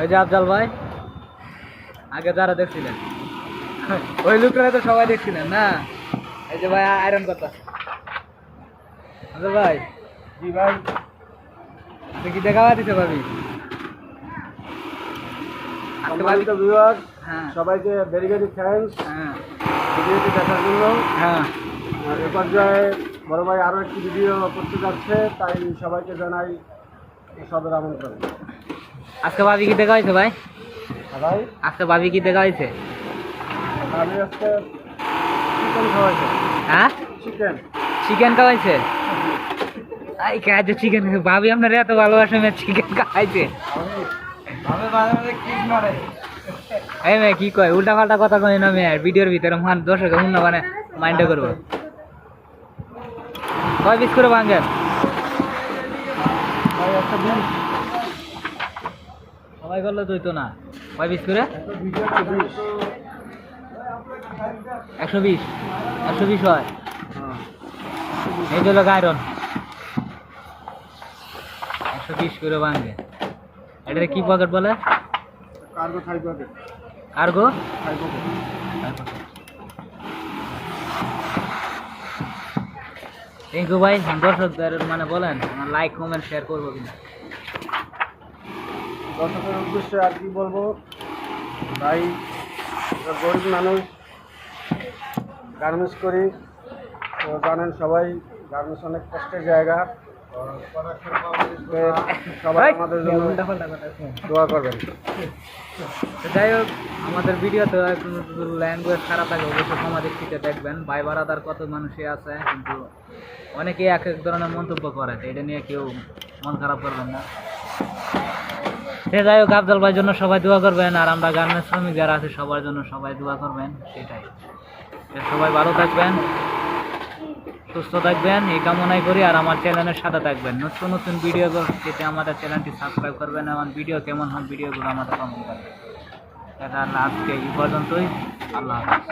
ওই যে আফজাল ভাই আগে যারা দেখছিলেন ওই লোকটা তো সবাই দেখছিলেন না। এই যে ভাই আয়রন কথা আফজাল ভাই। জি ভাই, কি দেখাওয়া দিছে ভাবি? সম্মানিত ভিউয়ার, হ্যাঁ সবাইকে ভেরি ভেরি থ্যাঙ্কস হ্যাঁ ভিডিওটি দেখার জন্য। হ্যাঁ এ পর্যায়ে বড় ভাই আরও একটি ভিডিও করতে যাচ্ছে, তাই সবাইকে জানাই সদর আমন্ত্রণ। আজকে ভাবি কি দেখা হয়েছে ভাই? ভাই আজকে ভাবি কি দেখা হয়েছে? আমি আজকে চিকেন খাওয়াইছে। হ্যাঁ চিকেন চিকেন খাওয়াইছে? আই খাইছে চিকেন। ভাবি আপনার এত ভালোবাসে মেয়ে চিকেন খাওয়াইছে? এই মেয়ে কি কয় উল্টা পাল্টা কথা কয় না মেয়ে ভিডিওর ভিতরে মান দর্শক শুননা মানে মাইন্ডে করবো। কয় পিস করে ভাঙেন? ভাই একটা দিন সবাই করলে তুই তো না। কয় পিস করে? 120 120 হয়। এই হলো গায়রন 120 করে ভাঙবে। এটা কি পকেট বলে? Cargo thigh pocket. Cargo thigh pocket. Thank you ভাই। দর্শকদের মানে বলেন লাইক কমেন্ট শেয়ার করবো কিনা? দর্শকের উদ্দেশ্যে আর কি বলবো ভাই, আমরা গরিব মানুষ, গার্মেন্টস করি, তো জানেন সবাই গার্মেন্টস অনেক কষ্টের জায়গা। তো সবাই আমাদের জন্য দোয়া করবেন। তো যাই হোক, আমাদের ভিডিওতে ল্যাঙ্গুয়েজ খারাপ থাকে অবশ্যই ক্ষমা দৃষ্টিতে দেখবেন। ভাই বারাদার কত মানুষই আছে, কিন্তু অনেকেই এক এক ধরনের মন্তব্য করে, এটা নিয়ে কেউ মন খারাপ করবেন না। সে যাই হোক, আফজাল ভাইয়ের জন্য সবাই দোয়া করবেন, আর আমরা গার্মেন্টস শ্রমিক যারা আছে সবার জন্য সবাই দোয়া করবেন। সেটাই, সবাই ভালো থাকবেন, সুস্থ থাকবেন এই কামনাই করি। আর আমার চ্যানেলের সাথে থাকবেন, নতুন নতুন ভিডিও পেতে আমাদের চ্যানেলটি সাবস্ক্রাইব করবেন। আমার ভিডিও কেমন হয় ভিডিওগুলো আমাদের কমেন্ট করবেন। এটা আজকে এই পর্যন্তই। আল্লাহ হাফেজ।